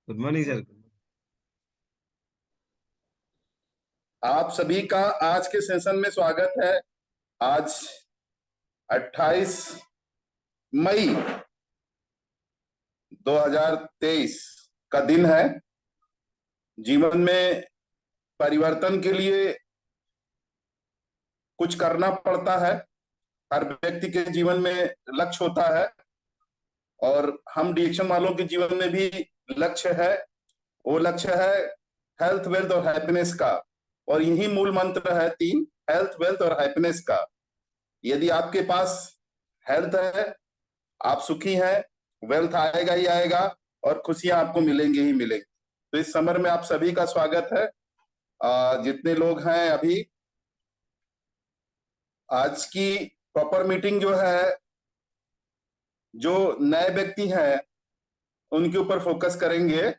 Good morning sir. आप सभी का आज के सेशन में स्वागत है। आज 28 मई 2023 का दिन है। जीवन में परिवर्तन के लिए कुछ करना पड़ता है। हर व्यक्ति के जीवन में लक्ष्य होता है और हम डीएक्शन वालों के जीवन में भी लक्ष्य है। वो लक्ष्य है हेल्थ, वेल्थ और हैप्पीनेस का। और यही मूल मंत्र है तीन: हेल्थ, वेल्थ और हैप्पीनेस का। यदि आपके पास हेल्थ है, आप सुखी हैं, वेल्थ आएगा ही आएगा और खुशियां आपको मिलेंगी ही मिलेंगी। तो इस समर में आप सभी का स्वागत है। जितने लोग हैं अभी, आज की प्रॉपर मीटिंग जो है, जो नए व्यक्ति हैं उनके ऊपर फोकस करेंगे।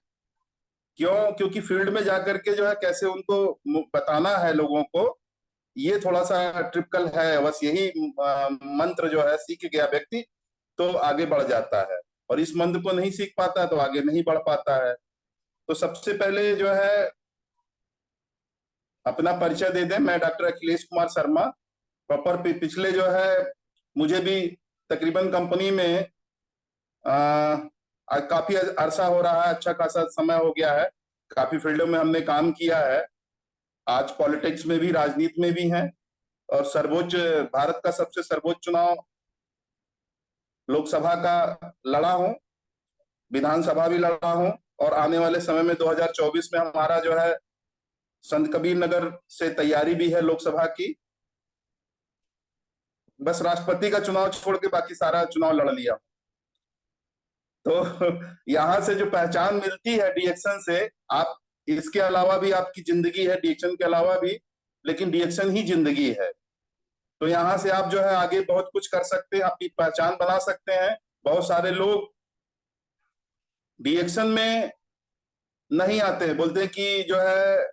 क्यों? क्योंकि फील्ड में जाकर के जो है कैसे उनको बताना है लोगों को, ये थोड़ा सा ट्रिपिकल है। बस यही मंत्र जो है सीख गया व्यक्ति तो आगे बढ़ जाता है, और इस मंत्र को नहीं सीख पाता तो आगे नहीं बढ़ पाता है। तो सबसे पहले जो है अपना परिचय दे दें। मैं डॉक्टर अखिलेश कुमार शर्मा। प्रॉपर पिछले जो है मुझे भी तकरीबन कंपनी में काफी अरसा हो रहा है, अच्छा खासा समय हो गया है। काफी फील्डों में हमने काम किया है। आज पॉलिटिक्स में भी, राजनीति में भी हैं, और सर्वोच्च, भारत का सबसे सर्वोच्च चुनाव लोकसभा का लड़ा हूं, विधानसभा भी लड़ा हूं, और आने वाले समय में 2024 में हमारा जो है संत कबीर नगर से तैयारी भी है लोकसभा की। बस राष्ट्रपति का चुनाव छोड़ के बाकी सारा चुनाव लड़ लिया। तो यहाँ से जो पहचान मिलती है डीएक्शन से, आप इसके अलावा भी आपकी जिंदगी है, डीएक्शन के अलावा भी, लेकिन डीएक्शन ही जिंदगी है। तो यहाँ से आप जो है आगे बहुत कुछ कर सकते हैं, अपनी पहचान बना सकते हैं। बहुत सारे लोग डीएक्शन में नहीं आते हैं, बोलते हैं कि जो है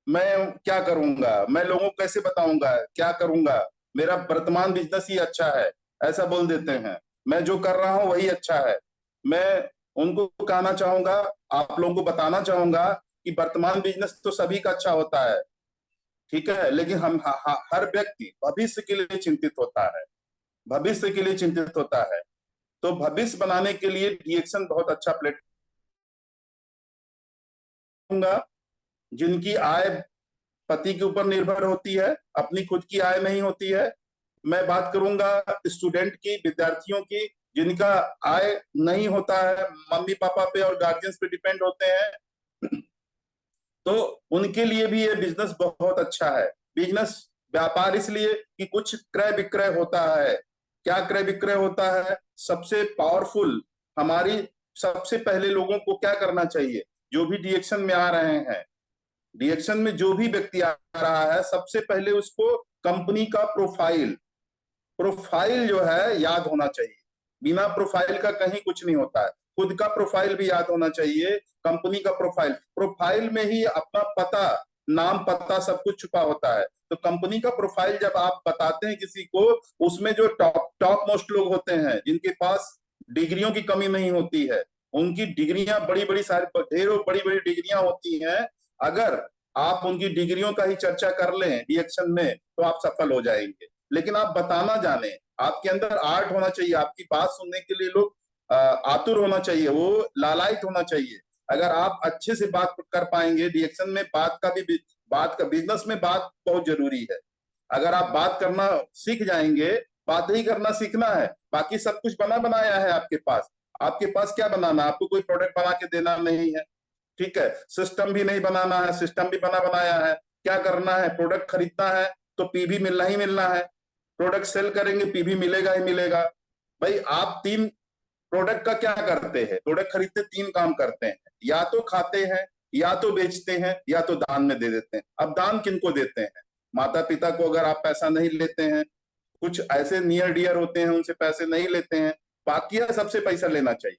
मैं क्या करूंगा, मैं लोगों को कैसे बताऊंगा, क्या करूंगा, मेरा वर्तमान बिजनेस ही अच्छा है, ऐसा बोल देते हैं। मैं जो कर रहा हूं वही अच्छा है। मैं उनको कहना चाहूंगा, आप लोगों को बताना चाहूंगा कि वर्तमान बिजनेस तो सभी का अच्छा होता है, ठीक है, लेकिन हर व्यक्ति भविष्य के लिए चिंतित होता है, भविष्य के लिए चिंतित होता है। तो भविष्य बनाने के लिए डीएक्शन बहुत अच्छा प्लेटफॉर्म। जिनकी आय पति के ऊपर निर्भर होती है, अपनी खुद की आय नहीं होती है। मैं बात करूंगा स्टूडेंट की, विद्यार्थियों की, जिनका आय नहीं होता है, मम्मी पापा पे और गार्जियंस पे डिपेंड होते हैं। तो उनके लिए भी ये बिजनेस बहुत अच्छा है। बिजनेस, व्यापार इसलिए कि कुछ क्रय विक्रय होता है। क्या क्रय विक्रय होता है? सबसे पावरफुल, हमारी सबसे पहले लोगों को क्या करना चाहिए? जो भी डीएक्शन में आ रहे हैं, डीएक्शन में जो भी व्यक्ति आ रहा है, सबसे पहले उसको कंपनी का प्रोफाइल, प्रोफाइल जो है याद होना चाहिए। बिना प्रोफाइल का कहीं कुछ नहीं होता है। खुद का प्रोफाइल भी याद होना चाहिए, कंपनी का प्रोफाइल। प्रोफाइल में ही अपना पता, नाम, पता सब कुछ छुपा होता है। तो कंपनी का प्रोफाइल जब आप बताते हैं किसी को, उसमें जो टॉप टॉप मोस्ट लोग होते हैं, जिनके पास डिग्रियों की कमी नहीं होती है, उनकी डिग्रियां बड़ी बड़ी, सारी ढेरों बड़ी बड़ी डिग्रियां होती हैं। अगर आप उनकी डिग्रियों का ही चर्चा कर लें रिएक्शन में, तो आप सफल हो जाएंगे। लेकिन आप बताना जाने, आपके अंदर आर्ट होना चाहिए, आपकी बात सुनने के लिए लोग आतुर होना चाहिए, वो लालायित होना चाहिए। अगर आप अच्छे से बात कर पाएंगे रिएक्शन में, बात का भी, बात का, बिजनेस में बात बहुत जरूरी है। अगर आप बात करना सीख जाएंगे, बात ही करना सीखना है, बाकी सब कुछ बना बनाया है आपके पास। आपके पास क्या बनाना? आपको कोई प्रोडक्ट बना के देना नहीं है, ठीक है। सिस्टम भी नहीं बनाना है, सिस्टम भी बना बनाया है। क्या करना है? प्रोडक्ट खरीदना है तो पीवी मिलना ही मिलना है। प्रोडक्ट सेल करेंगे, पीवी मिलेगा ही मिलेगा। भाई, आप तीन प्रोडक्ट का क्या करते हैं? प्रोडक्ट खरीदते तीन काम करते हैं: या तो खाते हैं, या तो बेचते हैं, या तो दान में दे देते हैं। अब दान किनको देते हैं? माता पिता को अगर आप पैसा नहीं लेते हैं, कुछ ऐसे नियर डियर होते हैं उनसे पैसे नहीं लेते हैं, बाकी सबसे पैसा लेना चाहिए,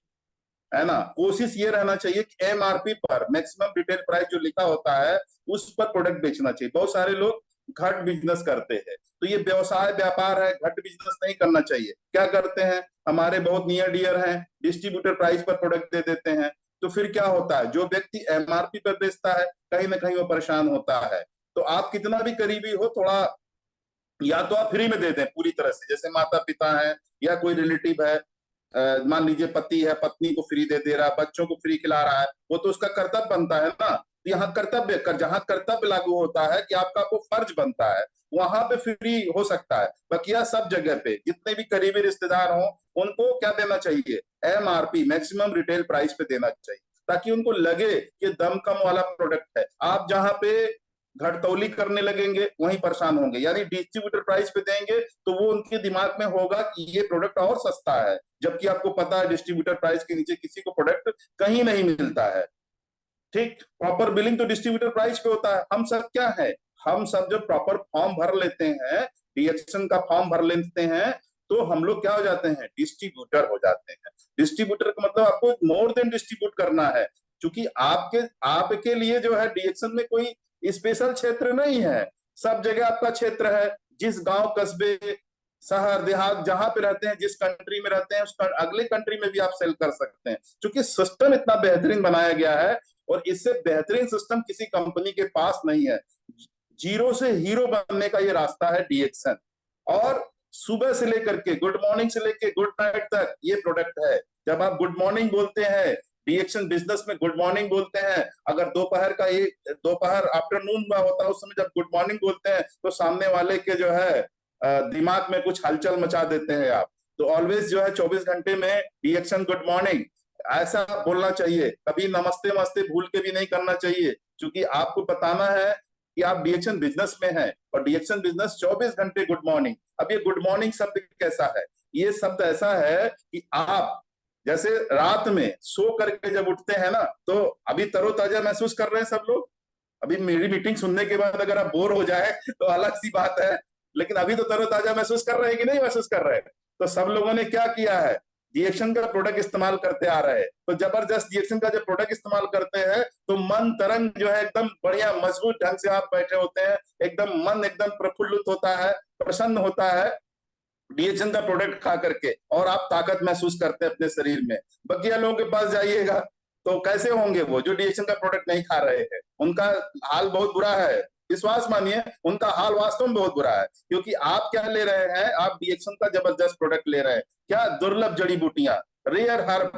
है ना। कोशिश ये रहना चाहिए कि एमआरपी पर, मैक्सिमम रिटेल प्राइस जो लिखा होता है, उस पर प्रोडक्ट बेचना चाहिए। बहुत सारे लोग घट बिजनेस करते हैं, तो ये व्यवसाय, व्यापार है, घट बिजनेस नहीं करना चाहिए। क्या करते हैं? हमारे बहुत नियर डियर हैं, डिस्ट्रीब्यूटर प्राइस पर प्रोडक्ट दे देते हैं। तो फिर क्या होता है, जो व्यक्ति एमआरपी पर बेचता है कहीं ना कहीं वो परेशान होता है। तो आप कितना भी करीबी हो, थोड़ा या तो आप फ्री में दे दें पूरी तरह से, जैसे माता पिता है या कोई रिलेटिव है, मान लीजिए पति है, पत्नी को फ्री दे दे रहा है, बच्चों को फ्री खिला रहा है, वो तो उसका कर्तव्य बनता है ना। तो यहाँ कर्तव्य जहाँ कर्तव्य लागू होता है कि आपका को फर्ज बनता है, वहां पे फ्री हो सकता है। बकिया सब जगह पे जितने भी करीबी रिश्तेदार हों, उनको क्या देना चाहिए, एमआरपी मैक्सिमम रिटेल प्राइस पे देना चाहिए, ताकि उनको लगे कि दम कम वाला प्रोडक्ट है। आप जहाँ पे घटतौली करने लगेंगे वहीं परेशान होंगे, यानी डिस्ट्रीब्यूटर प्राइस पे देंगे तो वो उनके दिमाग में होगा कि ये प्रोडक्ट और सस्ता है, जबकि आपको पता है डिस्ट्रीब्यूटर प्राइस के नीचे किसी को प्रोडक्ट कहीं नहीं मिलता है। ठीक, प्रॉपर बिलिंग तो डिस्ट्रीब्यूटर प्राइस पे होता है। हम सब क्या है, हम सब जब प्रॉपर फॉर्म भर लेते हैं, डीएक्शन का फॉर्म भर लेते हैं, तो हम लोग क्या हो जाते हैं, डिस्ट्रीब्यूटर हो जाते हैं। डिस्ट्रीब्यूटर का मतलब आपको मोर देन डिस्ट्रीब्यूट करना है, क्योंकि आपके लिए जो है डीएक्शन में कोई स्पेशल क्षेत्र नहीं है, सब जगह आपका क्षेत्र है। जिस गांव कस्बे शहर देहात जहां पे रहते हैं, जिस कंट्री में रहते हैं, उस अगले कंट्री में भी आप सेल कर सकते हैं, क्योंकि सिस्टम इतना बेहतरीन बनाया गया है। और इससे बेहतरीन सिस्टम किसी कंपनी के पास नहीं है। जीरो से हीरो बनने का ये रास्ता है डीएक्शन। और सुबह से लेकर के गुड मॉर्निंग से लेकर गुड नाइट तक ये प्रोडक्ट है। जब आप गुड मॉर्निंग बोलते हैं, डीएक्शन बिजनेस में गुड मॉर्निंग बोलते हैं, अगर दोपहर आफ्टरनून हुआ होता है उस समय जब गुड मॉर्निंग बोलते हैं, तो सामने वाले के जो है दिमाग में कुछ हलचल मचा देते हैं आप। तो ऑलवेज जो है 24 घंटे में डीएक्शन गुड मॉर्निंग ऐसा बोलना चाहिए, कभी नमस्ते नमस्ते भूल के भी नहीं करना चाहिए, क्योंकि आपको बताना है कि आप डीएक्शन बिजनेस में हैं, और डीएक्शन बिजनेस 24 घंटे गुड मॉर्निंग। अब ये गुड मॉर्निंग शब्द कैसा है, ये शब्द ऐसा है कि आप जैसे रात में सो करके जब उठते हैं ना, तो अभी तरोताजा महसूस कर रहे हैं सब लोग। अभी मेरी मीटिंग सुनने के बाद अगर आप बोर हो जाए तो अलग सी बात है, लेकिन अभी तो तरोताजा महसूस कर रहे हैं कि नहीं महसूस कर रहे हैं। तो सब लोगों ने क्या किया है, डीएक्शन का प्रोडक्ट इस्तेमाल करते आ रहे हैं। तो जबरदस्त डीएक्शन का जब प्रोडक्ट इस्तेमाल करते हैं तो मन तरंग जो है एकदम बढ़िया मजबूत ढंग से आप बैठे होते हैं, एकदम मन एकदम प्रफुल्लित होता है, प्रसन्न होता है डीएक्शन का प्रोडक्ट खा करके, और आप ताकत महसूस करते हैं अपने शरीर में। बकिया लोगों के पास जाइएगा तो कैसे होंगे, वो जो डीएक्शन का प्रोडक्ट नहीं खा रहे हैं, उनका हाल बहुत बुरा है। विश्वास मानिए, उनका हाल वास्तव में बहुत बुरा है, क्योंकि आप क्या ले रहे हैं, आप डीएक्शन का जबरदस्त प्रोडक्ट ले रहे हैं। क्या दुर्लभ जड़ी बूटियां, रेयर हर्ब,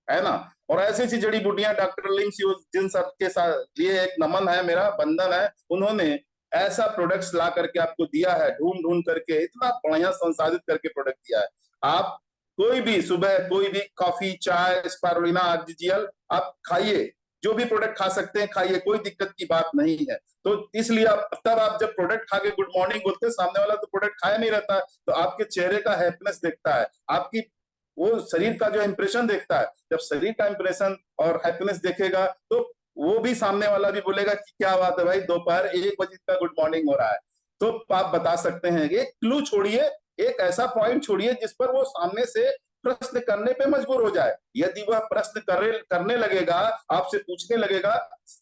है ना। और ऐसी ऐसी जड़ी बूटियां डॉक्टर लिम्स जिन सबके साथ लिए एक नमन है, मेरा बंधन है, उन्होंने ऐसा प्रोडक्ट्स ला करके आपको दिया है, ढूंढ ढूंढ करके इतना बढ़िया संसाधित करके प्रोडक्ट दिया है। आप कोई भी सुबह कोई भी कॉफी चाय स्पारुलिना आरजीजीएल आप खाइए, जो भी प्रोडक्ट खा सकते हैं खाइए, कोई दिक्कत की बात नहीं है। तो इसलिए आप जब प्रोडक्ट खा के गुड मॉर्निंग बोलते हैं, सामने वाला तो प्रोडक्ट खाया नहीं रहता, तो आपके चेहरे का हैप्पीनेस देखता है, आपकी वो शरीर का जो इंप्रेशन देखता है। जब शरीर का इंप्रेशन और हैप्पीनेस देखेगा तो वो भी सामने वाला भी बोलेगा कि क्या बात है भाई, दोपहर 1 बजे का गुड मॉर्निंग हो रहा है। तो आप बता सकते हैं, एक क्लू छोड़िए, एक ऐसा पॉइंट छोड़िए जिस पर वो सामने से प्रश्न करने पे मजबूर हो जाए। यदि वह प्रश्न करने लगेगा, आपसे पूछने लगेगा,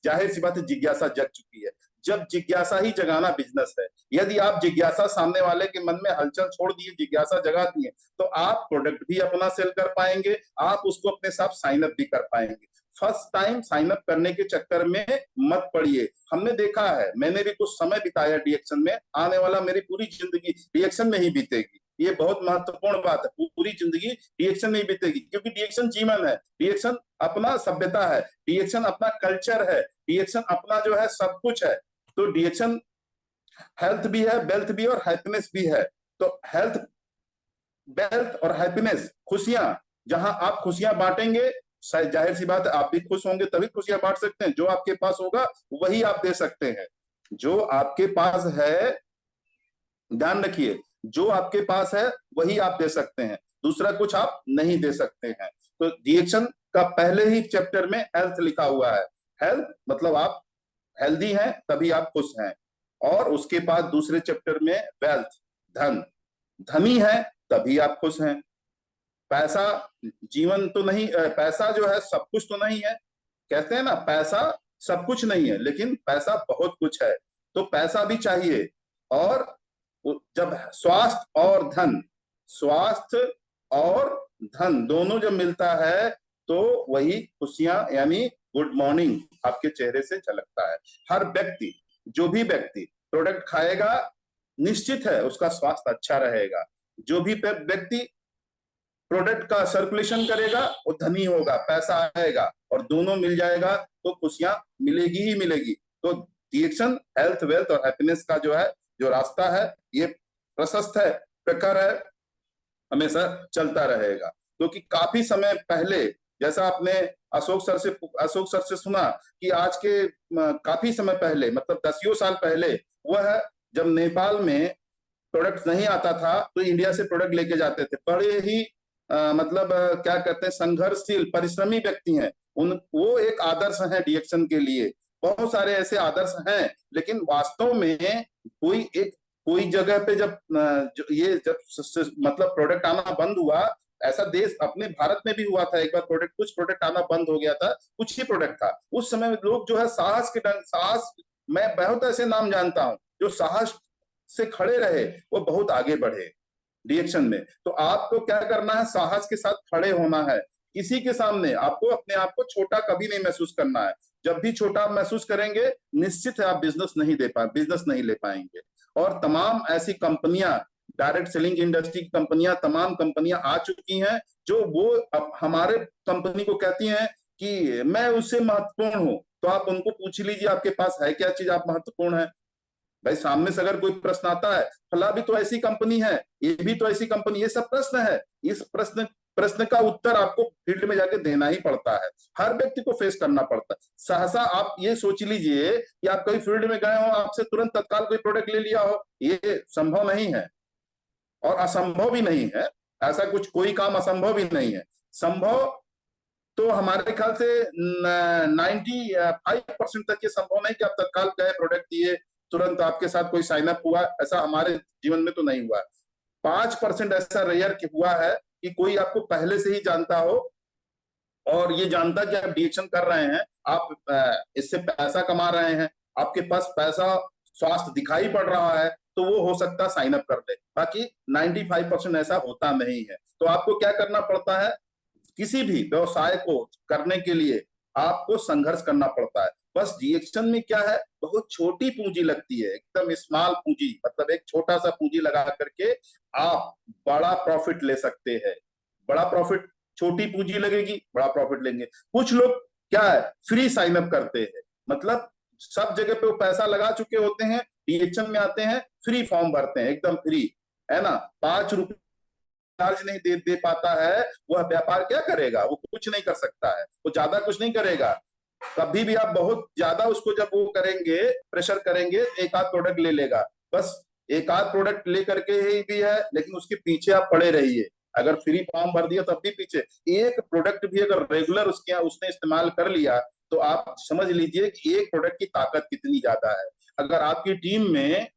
जाहिर सी बात है जिज्ञासा जग चुकी है। जब जिज्ञासा ही जगाना बिजनेस है, यदि आप जिज्ञासा सामने वाले के मन में हलचल छोड़ दिए, जिज्ञासा जगा दिए, तो आप प्रोडक्ट भी अपना सेल कर पाएंगे, आप उसको अपने साथ साइन अप भी कर पाएंगे। फर्स्ट टाइम साइन अप करने के चक्कर में मत पड़िए। हमने देखा है, मैंने भी कुछ समय बिताया डीएक्शन में, आने वाला मेरी पूरी जिंदगी डीएक्शन में ही बीतेगी। ये बहुत महत्वपूर्ण बात है, पूरी जिंदगी डीएक्शन नहीं बीतेगी, क्योंकि डीएक्शन जीवन है, डीएक्शन अपना सभ्यता है, डीएक्शन अपना कल्चर है, डीएक्शन अपना जो है सब कुछ है। तो डीएक्शन हेल्थ भी है, वेल्थ भी और हैप्पीनेस भी है। तो हेल्थ वेल्थ और हैप्पीनेस, खुशियां, जहां आप खुशियां बांटेंगे, जाहिर सी बात है आप भी खुश होंगे, तभी खुशियां बांट सकते हैं। जो आपके पास होगा वही आप दे सकते हैं, जो आपके पास है, ध्यान रखिए, जो आपके पास है वही आप दे सकते हैं, दूसरा कुछ आप नहीं दे सकते हैं। तो डीएक्शन का पहले ही चैप्टर में हेल्थ लिखा हुआ है। हेल्थ मतलब आप हेल्दी हैं तभी आप खुश हैं। और उसके बाद दूसरे चैप्टर में वेल्थ, धन, धनी है तभी आप खुश हैं। पैसा जीवन तो नहीं, पैसा जो है सब कुछ तो नहीं है, कहते हैं ना पैसा सब कुछ नहीं है, लेकिन पैसा बहुत कुछ है। तो पैसा भी चाहिए। और जब स्वास्थ्य और धन दोनों जब मिलता है तो वही खुशियां यानी गुड मॉर्निंग आपके चेहरे से झलकता है। हर व्यक्ति, जो भी व्यक्ति प्रोडक्ट खाएगा, निश्चित है उसका स्वास्थ्य अच्छा रहेगा। जो भी व्यक्ति प्रोडक्ट का सर्कुलेशन करेगा वो धनी होगा, पैसा आएगा और दोनों मिल जाएगा तो खुशियां मिलेगी ही मिलेगी। तो डिएक्शन हेल्थ, वेल्थ और हैप्पीनेस का जो है, जो रास्ता है, ये प्रशस्त है, प्रखर है, हमेशा चलता रहेगा। क्योंकि काफी समय पहले, जैसा आपने अशोक सर से सुना कि आज के काफी समय पहले, मतलब दसियों साल पहले, वह जब नेपाल में प्रोडक्ट नहीं आता था तो इंडिया से प्रोडक्ट लेके जाते थे। बड़े ही मतलब क्या कहते हैं, संघर्षशील परिश्रमी व्यक्ति हैं। उन वो एक आदर्श है डिएक्शन के लिए। बहुत सारे ऐसे आदर्श हैं, लेकिन वास्तव में कोई जगह पे जब मतलब प्रोडक्ट आना बंद हुआ, ऐसा देश अपने भारत में भी हुआ था एक बार, कुछ प्रोडक्ट आना बंद हो गया था, कुछ ही प्रोडक्ट था। उस समय लोग जो है साहस, मैं बहुत ऐसे नाम जानता हूं जो साहस से खड़े रहे, वो बहुत आगे बढ़े रिएक्शन में। तो आपको क्या करना है, साहस के साथ खड़े होना है। किसी के सामने आपको अपने आप को छोटा कभी नहीं महसूस करना है। जब भी छोटा आप महसूस करेंगे, निश्चित है आप बिजनेस नहीं ले पाएंगे। और तमाम ऐसी कंपनियां, डायरेक्ट सेलिंग इंडस्ट्री की कंपनियां, तमाम कंपनियां आ चुकी हैं जो वो अब हमारे कंपनी को कहती हैं कि मैं उससे महत्वपूर्ण हूं। तो आप उनको पूछ लीजिए आपके पास है क्या चीज आप महत्वपूर्ण है। भाई सामने से अगर कोई प्रश्न आता है, फला भी तो ऐसी कंपनी है, ये भी तो ऐसी कंपनी, ये सब प्रश्न है। इस प्रश्न का उत्तर आपको फील्ड में जाके देना ही पड़ता है, हर व्यक्ति को फेस करना पड़ता है। सहसा आप ये सोच लीजिए कि आप कहीं फील्ड में गए हो, आपसे तुरंत तत्काल कोई प्रोडक्ट ले लिया हो, ये संभव नहीं है और असंभव भी नहीं है। ऐसा कुछ कोई काम असंभव भी नहीं है। संभव तो हमारे ख्याल से 95% तक ये संभव नहीं कि आप तत्काल गए, प्रोडक्ट दिए, तुरंत आपके साथ कोई साइन अप हुआ, ऐसा हमारे जीवन में तो नहीं हुआ। 5% ऐसा रेयर हुआ है कि कोई आपको पहले से ही जानता हो और ये जानता कि आप डिएक्शन कर रहे हैं, आप इससे पैसा कमा रहे हैं, आपके पास पैसा, स्वास्थ्य दिखाई पड़ रहा है, तो वो हो सकता है साइन अप कर ले। बाकी 95% ऐसा होता नहीं है। तो आपको क्या करना पड़ता है, किसी भी व्यवसाय को करने के लिए आपको संघर्ष करना पड़ता है। बस रिएक्शन में क्या है, बहुत छोटी पूंजी लगती है, एकदम स्मॉल पूंजी, मतलब एक छोटा सा पूंजी लगा करके आप बड़ा प्रॉफिट ले सकते हैं। बड़ा प्रॉफिट, छोटी पूंजी लगेगी, बड़ा प्रॉफिट लेंगे। कुछ लोग क्या है, फ्री साइन अप करते हैं, मतलब सब जगह पे वो पैसा लगा चुके होते हैं, रिएक्शन में आते हैं, फ्री फॉर्म भरते हैं, एकदम फ्री, है ना। 5 रुपए चार्ज नहीं दे पाता है, वह व्यापार क्या करेगा, वो कुछ नहीं कर सकता है, वो ज्यादा कुछ नहीं करेगा। कभी भी आप बहुत ज्यादा उसको जब वो करेंगे, प्रेशर करेंगे, एक आध प्रोडक्ट ले लेगा, बस एक आध प्रोडक्ट लेकर के ही भी है, लेकिन उसके पीछे आप पड़े रहिए। अगर फ्री फॉर्म भर दिया तब भी पीछे, एक प्रोडक्ट भी अगर रेगुलर उसने इस्तेमाल कर लिया, तो आप समझ लीजिए कि एक प्रोडक्ट की ताकत कितनी ज्यादा है। अगर आपकी टीम में,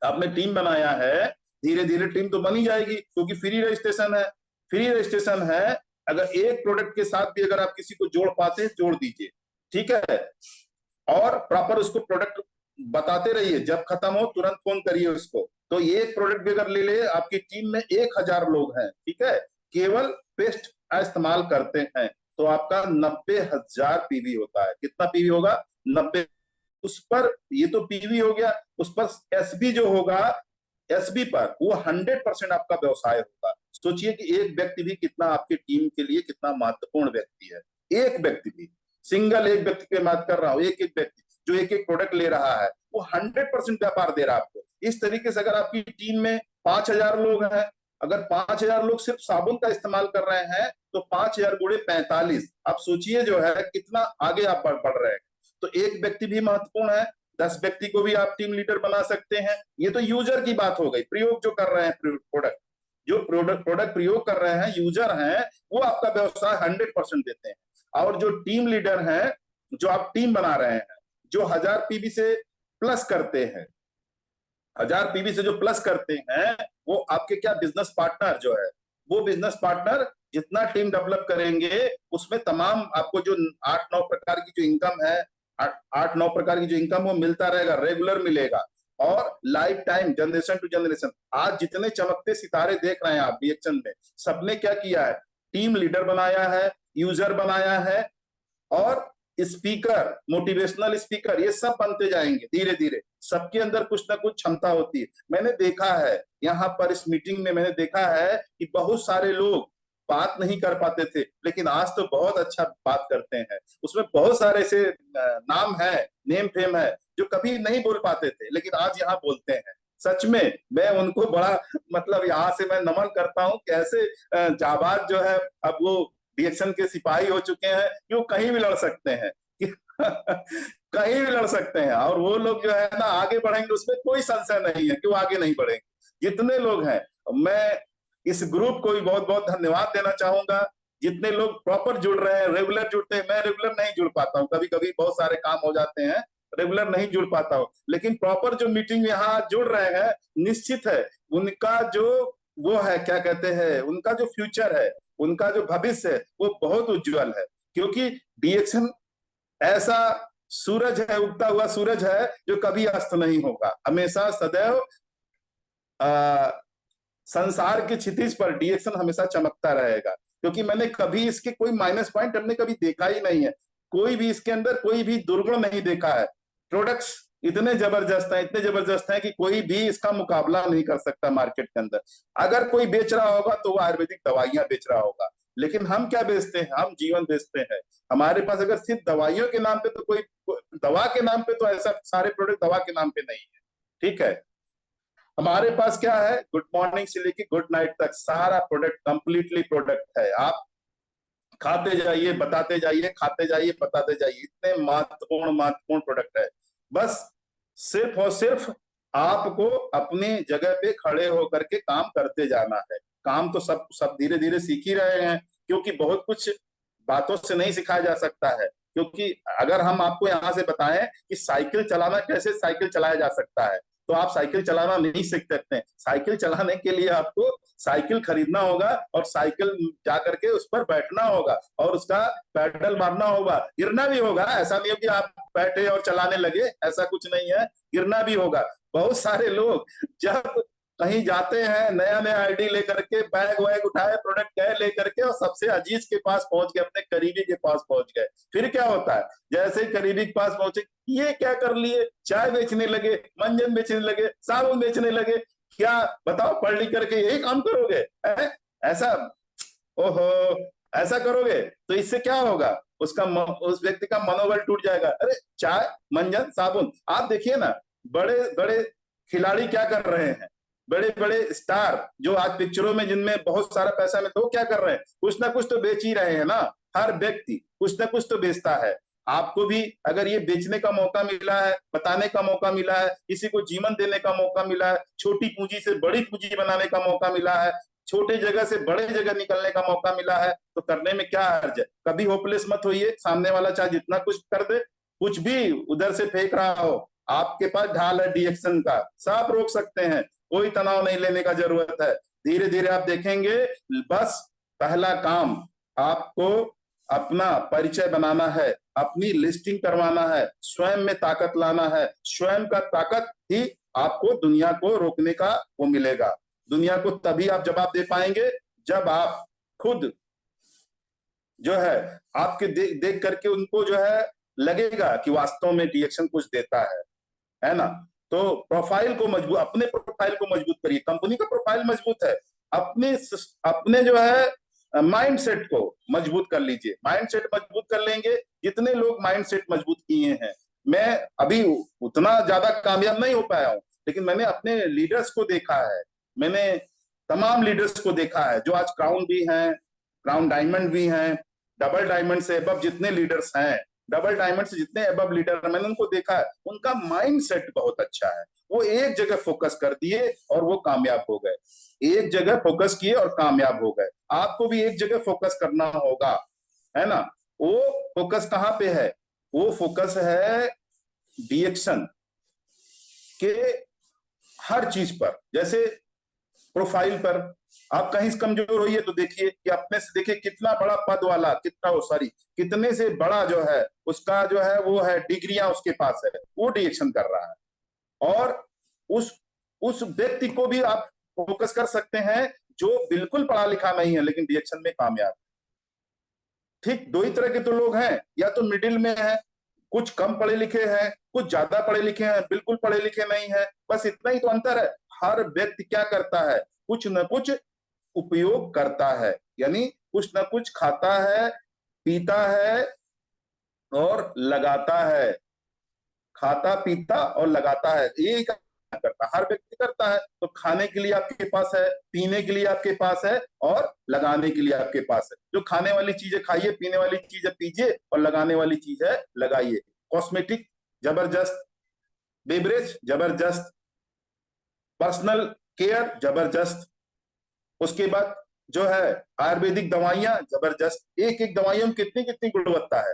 आपने टीम बनाया है, धीरे धीरे टीम तो बनी जाएगी, क्योंकि फ्री रजिस्ट्रेशन है। अगर एक प्रोडक्ट के साथ भी अगर आप किसी को जोड़ पाते हैं, जोड़ दीजिए, ठीक है, और प्रॉपर उसको प्रोडक्ट बताते रहिए, जब खत्म हो तुरंत फोन करिए उसको। तो एक प्रोडक्ट भी अगर ले ले, आपकी टीम में 1000 लोग हैं, ठीक है, केवल पेस्ट का इस्तेमाल करते हैं, तो आपका 90,000 पीवी होता है। कितना पीवी होगा, 90। उस पर, ये तो पीवी हो गया, उस पर एसबी जो होगा, एसबी पर वो 100% आपका व्यवसाय होगा। सोचिए कि एक व्यक्ति भी कितना आपकी टीम के लिए कितना महत्वपूर्ण व्यक्ति है। एक व्यक्ति भी, सिंगल एक व्यक्ति की बात कर रहा हूं, एक एक व्यक्ति जो एक एक प्रोडक्ट ले रहा है, वो 100% व्यापार दे रहा है आपको। इस तरीके से अगर आपकी टीम में 5000 लोग हैं, अगर 5000 लोग सिर्फ साबुन का इस्तेमाल कर रहे हैं, तो 5000 गुणे 45, आप सोचिए जो है कितना आगे आप बढ़ रहे हैं। तो एक व्यक्ति भी महत्वपूर्ण है, 10 व्यक्ति को भी आप टीम लीडर बना सकते हैं। ये तो यूजर की बात हो गई, प्रयोग जो कर रहे हैं, प्रोडक्ट प्रयोग कर रहे हैं, यूजर हैं, वो आपका व्यवसाय 100% देते हैं। और जो टीम लीडर हैं, जो आप टीम बना रहे हैं, जो 1000 पीवी से प्लस करते हैं, 1000 पीवी से जो प्लस करते हैं, वो आपके क्या बिजनेस पार्टनर जो है, वो बिजनेस पार्टनर जितना टीम डेवलप करेंगे, उसमें तमाम आपको जो 8-9 प्रकार की जो इनकम है, 8-9 प्रकार की जो इनकम वो मिलता रहेगा, रेगुलर मिलेगा। और lifetime, generation to generation. आज जितने चमकते सितारे देख रहे हैं आप रिएक्शन में, सबने क्या किया है, टीम लीडर बनाया है, यूजर बनाया है, और स्पीकर, मोटिवेशनल स्पीकर, ये सब बनते जाएंगे धीरे धीरे। सबके अंदर कुछ ना कुछ क्षमता होती है। मैंने देखा है यहाँ पर इस मीटिंग में, मैंने देखा है कि बहुत सारे लोग बात नहीं कर पाते थे, लेकिन आज तो बहुत अच्छा बात करते हैं। उसमें बहुत सारे ऐसे नाम है, नेम फेम है, जो कभी नहीं बोल पाते थे लेकिन आज यहाँ बोलते हैं। सच में मैं उनको बड़ा मतलब यहाँ से मैं नमन करता हूँ कि ऐसे जाबाज जो है, अब वो डीएक्शन के सिपाही हो चुके हैं कि वो कहीं भी लड़ सकते हैं कहीं भी लड़ सकते हैं। और वो लोग जो है ना आगे बढ़ेंगे, उसमें कोई संशय नहीं है कि वो आगे नहीं बढ़ेंगे। जितने लोग हैं, मैं इस ग्रुप को भी बहुत बहुत धन्यवाद देना चाहूंगा। जितने लोग प्रॉपर जुड़ रहे हैं, रेगुलर जुड़ते हैं, मैं रेगुलर नहीं जुड़ पाता हूँ, कभी कभी बहुत सारे काम हो जाते हैं, रेगुलर नहीं जुड़ पाता हूँ। लेकिन प्रॉपर जो मीटिंग यहाँ जुड़ रहे हैं, निश्चित है उनका जो वो है, क्या कहते हैं, उनका जो फ्यूचर है, उनका जो भविष्य है, वो बहुत उज्जवल है। क्योंकि डीएक्शन ऐसा सूरज है, उगता हुआ सूरज है, जो कभी अस्त नहीं होगा, हमेशा सदैव संसार की क्षितिज पर डीएक्शन हमेशा चमकता रहेगा। क्योंकि मैंने कभी इसके कोई माइनस पॉइंट हमने कभी देखा ही नहीं है, कोई भी इसके अंदर कोई भी दुर्गुण नहीं देखा है। प्रोडक्ट्स इतने जबरदस्त हैं, इतने जबरदस्त हैं कि कोई भी इसका मुकाबला नहीं कर सकता मार्केट के अंदर। अगर कोई बेच रहा होगा तो वो आयुर्वेदिक दवाइयां बेच रहा होगा, लेकिन हम क्या बेचते हैं? हम जीवन बेचते हैं। हमारे पास अगर सिर्फ दवाइयों के नाम पे तो कोई, दवा के नाम पे तो ऐसा सारे प्रोडक्ट दवा के नाम पे नहीं है, ठीक है। हमारे पास क्या है, गुड मॉर्निंग से लेके गुड नाइट तक सारा प्रोडक्ट कंप्लीटली प्रोडक्ट है। आप खाते जाइए, बताते जाइए, खाते जाइए, बताते जाइए, इतने महत्वपूर्ण महत्वपूर्ण प्रोडक्ट है। बस सिर्फ और सिर्फ आपको अपनी जगह पे खड़े होकर के काम करते जाना है। काम तो सब सब धीरे धीरे सीख ही रहे हैं, क्योंकि बहुत कुछ बातों से नहीं सिखाया जा सकता है। क्योंकि अगर हम आपको यहाँ से बताएं कि साइकिल चलाना, कैसे साइकिल चलाया जा सकता है, तो आप साइकिल चलाना नहीं सीख सकते। साइकिल चलाने के लिए आपको साइकिल खरीदना होगा और साइकिल जा करके उस पर बैठना होगा और उसका पैडल मारना होगा, गिरना भी होगा। ऐसा नहीं हो कि आप बैठे और चलाने लगे, ऐसा कुछ नहीं है, गिरना भी होगा। बहुत सारे लोग जब कहीं जाते हैं नया नया आईडी लेकर के, बैग वैग उठाए, प्रोडक्ट गए लेकर के और सबसे अजीज के पास पहुंच गए, अपने करीबी के पास पहुंच गए। फिर क्या होता है, जैसे ही करीबी के पास पहुंचे, ये क्या कर लिए, चाय बेचने लगे, मंजन बेचने लगे, साबुन बेचने लगे। क्या बताओ, पढ़ लिख करके यही काम करोगे? ऐसा, ओहो, ऐसा करोगे तो इससे क्या होगा, उसका उस व्यक्ति का मनोबल टूट जाएगा। अरे चाय, मंजन, साबुन, आप देखिए ना, बड़े बड़े खिलाड़ी क्या कर रहे हैं, बड़े बड़े स्टार जो आज पिक्चरों में, जिनमें बहुत सारा पैसा में, तो क्या कर रहे हैं, कुछ ना कुछ तो बेच ही रहे हैं ना। हर व्यक्ति कुछ ना कुछ तो बेचता है। आपको भी अगर ये बेचने का मौका मिला है, बताने का मौका मिला है, किसी को जीवन देने का मौका मिला है, छोटी पूंजी से बड़ी पूंजी बनाने का मौका मिला है, छोटे जगह से बड़े जगह निकलने का मौका मिला है, तो करने में क्या हर्ज है। कभी होपलेस मत होइए। सामने वाला चाहे जितना कुछ कर दे, कुछ भी उधर से फेंक रहा हो, आपके पास ढाल है डीएक्शन का, सब रोक सकते हैं। कोई तनाव नहीं लेने का जरूरत है। धीरे धीरे आप देखेंगे। बस पहला काम, आपको अपना परिचय बनाना है, अपनी लिस्टिंग करवाना है, स्वयं में ताकत लाना है। स्वयं का ताकत ही आपको दुनिया को रोकने का वो मिलेगा। दुनिया को तभी आप जवाब दे पाएंगे जब आप खुद जो है, आपके देख करके उनको जो है लगेगा कि वास्तव में डीएक्शन कुछ देता है ना। तो प्रोफाइल को मजबूत, अपने प्रोफाइल को मजबूत करिए। कंपनी का प्रोफाइल मजबूत है, अपने अपने जो है माइंड सेट को मजबूत कर लीजिए। माइंड सेट मजबूत कर लेंगे, जितने लोग माइंड सेट मजबूत किए हैं, मैं अभी उतना ज्यादा कामयाब नहीं हो पाया हूं, लेकिन मैंने अपने लीडर्स को देखा है, मैंने तमाम लीडर्स को देखा है जो आज क्राउन भी हैं, क्राउन डायमंड भी हैं, डबल डायमंड से अबव जितने लीडर्स हैं, डबल डायमंड से जितने अबव लीडर, मैंने उनको देखा है, उनका माइंड सेट बहुत अच्छा है। वो एक जगह फोकस कर दिए और वो कामयाब हो गए। एक जगह फोकस किए और कामयाब हो गए। आपको भी एक जगह फोकस करना होगा, है ना। वो फोकस कहाँ पे है? वो फोकस है डीएक्शन के हर चीज पर। जैसे प्रोफाइल पर आप कहीं कमजोर होइए तो देखिए कि अपने से देखिए कितना बड़ा पद वाला, कितना वो सॉरी कितने से बड़ा जो है उसका जो है वो है डिग्रियां उसके पास है, वो डीएक्शन कर रहा है। और उस व्यक्ति को भी आप फोकस कर सकते हैं जो बिल्कुल पढ़ा लिखा नहीं है लेकिन डिएक्शन में कामयाब। ठीक दो ही तरह के तो लोग हैं, या तो मिडिल में है, कुछ कम पढ़े लिखे हैं, कुछ ज्यादा पढ़े लिखे हैं, बिल्कुल पढ़े लिखे नहीं है, बस इतना ही तो अंतर है। हर व्यक्ति क्या करता है, कुछ न कुछ उपयोग करता है, यानी कुछ न कुछ खाता है, पीता है और लगाता है। खाता पीता और लगाता है, यही करता हर व्यक्ति करता है। तो खाने के लिए आपके पास है, पीने के लिए आपके पास है और लगाने के लिए आपके पास है। जो खाने वाली चीजें खाइए, पीने वाली चीजें पीजिए और लगाने वाली चीज है लगाइए। कॉस्मेटिक जबरदस्त, बेवरेज जबरदस्त, पर्सनल केयर जबरदस्त, उसके बाद जो है आयुर्वेदिक दवाइयां जबरदस्त। एक एक दवाइयों में कितनी कितनी गुणवत्ता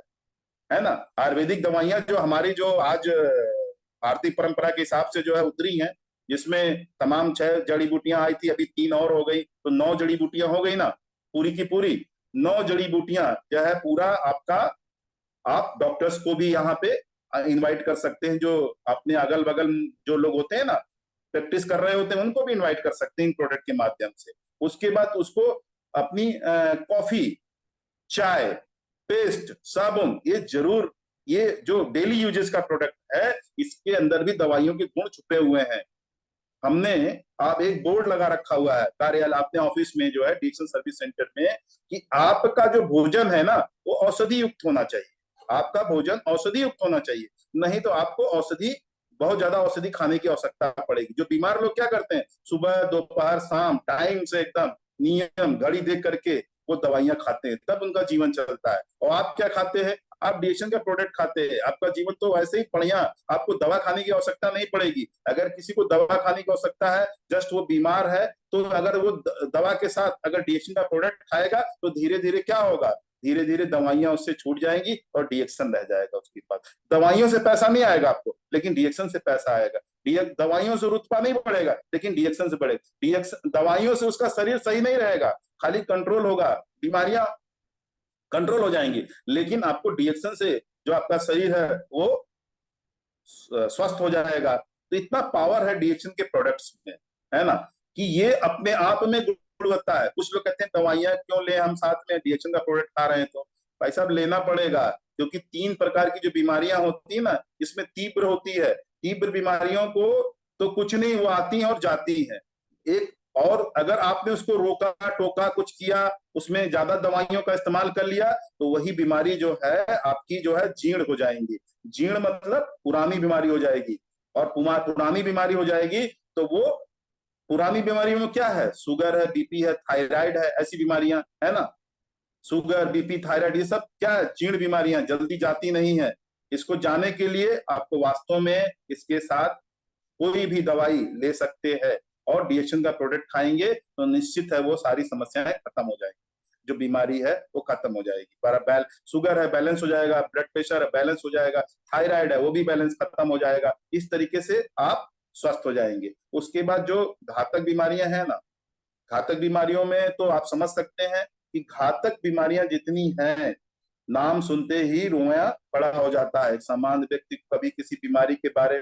है ना। आयुर्वेदिक दवाइयां जो हमारी जो आज भारतीय परंपरा के हिसाब से जो है उतरी हैं, जिसमें तमाम 6 जड़ी बूटियां आई थी, अभी 3 और हो गई, तो 9 जड़ी बूटियां हो गई ना, पूरी की पूरी 9 जड़ी बूटियां जो है पूरा आपका। आप डॉक्टर्स को भी यहाँ पे इनवाइट कर सकते हैं, जो अपने अगल बगल जो लोग होते हैं ना, प्रैक्टिस कर रहे होते हैं, उनको भी इनवाइट कर सकते हैं इन प्रोडक्ट के माध्यम से। उसके बाद उसको अपनी कॉफी, चाय, पेस्ट, साबुन, ये जरूर, ये जो डेली यूजेस का प्रोडक्ट है, इसके अंदर भी दवाइयों के गुण छुपे हुए हैं। हमने आप एक बोर्ड लगा रखा हुआ है कार्यालय, अपने ऑफिस में जो है डिजिटल सर्विस सेंटर में, कि आपका जो भोजन है ना वो औषधि युक्त होना चाहिए। आपका भोजन औषधि युक्त होना चाहिए, नहीं तो आपको औषधि, बहुत ज्यादा औषधि खाने की आवश्यकता पड़ेगी। जो बीमार लोग क्या करते हैं, सुबह दोपहर शाम टाइम से एकदम नियम घड़ी देख करके वो दवाइयां खाते हैं, तब उनका जीवन चलता है। और आप क्या खाते हैं, आप डिएक्शन का प्रोडक्ट खाते हैं, आपका जीवन तो वैसे ही बढ़िया, आपको दवा खाने की आवश्यकता नहीं पड़ेगी। अगर किसी को दवा खाने की आवश्यकता है, जस्ट वो बीमार है, तो अगर वो दवा के साथ अगर डिएक्शन का प्रोडक्ट खाएगा तो धीरे धीरे क्या होगा, धीरे धीरे दवाइयां उससे छूट जाएंगी और डिएक्शन रह जाएगा उसके पास। दवाइयों से पैसा नहीं आएगा आपको, लेकिन डिएक्शन से पैसा आएगा। दवाइयों से रुतबा नहीं बढ़ेगा, लेकिन डिएक्शन से बढ़ेगा। डिएक्शन दवाइयों से उसका शरीर सही नहीं रहेगा, खाली कंट्रोल होगा, बीमारियां कंट्रोल हो जाएंगी, लेकिन आपको डिएक्शन से जो आपका शरीर है वो स्वस्थ हो जाएगा। तो इतना पावर है डिएक्शन के प्रोडक्ट्स में, है ना, कि ये अपने आप में गुणवत्ता है। कुछ लोग कहते हैं दवाइयां क्यों ले, हम साथ में डिएक्शन का प्रोडक्ट खा रहे हैं, तो भाई साहब लेना पड़ेगा, क्योंकि 3 प्रकार की जो बीमारियां होती है ना, इसमें तीव्र होती है। तीव्र बीमारियों को तो कुछ नहीं, वो आती हैं और जाती हैं। एक और अगर आपने उसको रोका टोका कुछ किया, उसमें ज्यादा दवाइयों का इस्तेमाल कर लिया, तो वही बीमारी जो है आपकी जो है जीर्ण हो जाएंगी। जीर्ण मतलब पुरानी बीमारी हो जाएगी, और पुरानी बीमारी हो जाएगी तो वो पुरानी बीमारियों में क्या है, शुगर है, बीपी है, थायराइड है, ऐसी बीमारियां है ना। शुगर, बीपी, थायराइड, ये सब क्या है, जीर्ण बीमारियां, जल्दी जाती नहीं है। इसको जाने के लिए आपको वास्तव में इसके साथ कोई भी दवाई ले सकते हैं, और डिएक्शन का प्रोडक्ट खाएंगे तो निश्चित है वो सारी समस्याएं खत्म हो जाएंगी, जो बीमारी है वो खत्म हो जाएगी। पर शुगर है बैलेंस हो जाएगा, ब्लड प्रेशर है बैलेंस हो जाएगा, थायराइड है वो भी बैलेंस खत्म हो जाएगा। इस तरीके से आप स्वस्थ हो जाएंगे। उसके बाद जो घातक बीमारियां हैं ना, घातक बीमारियों में तो आप समझ सकते हैं कि घातक बीमारियां जितनी हैं, नाम सुनते ही रोया खड़ा हो जाता है। सामान्य व्यक्ति को कभी किसी बीमारी के बारे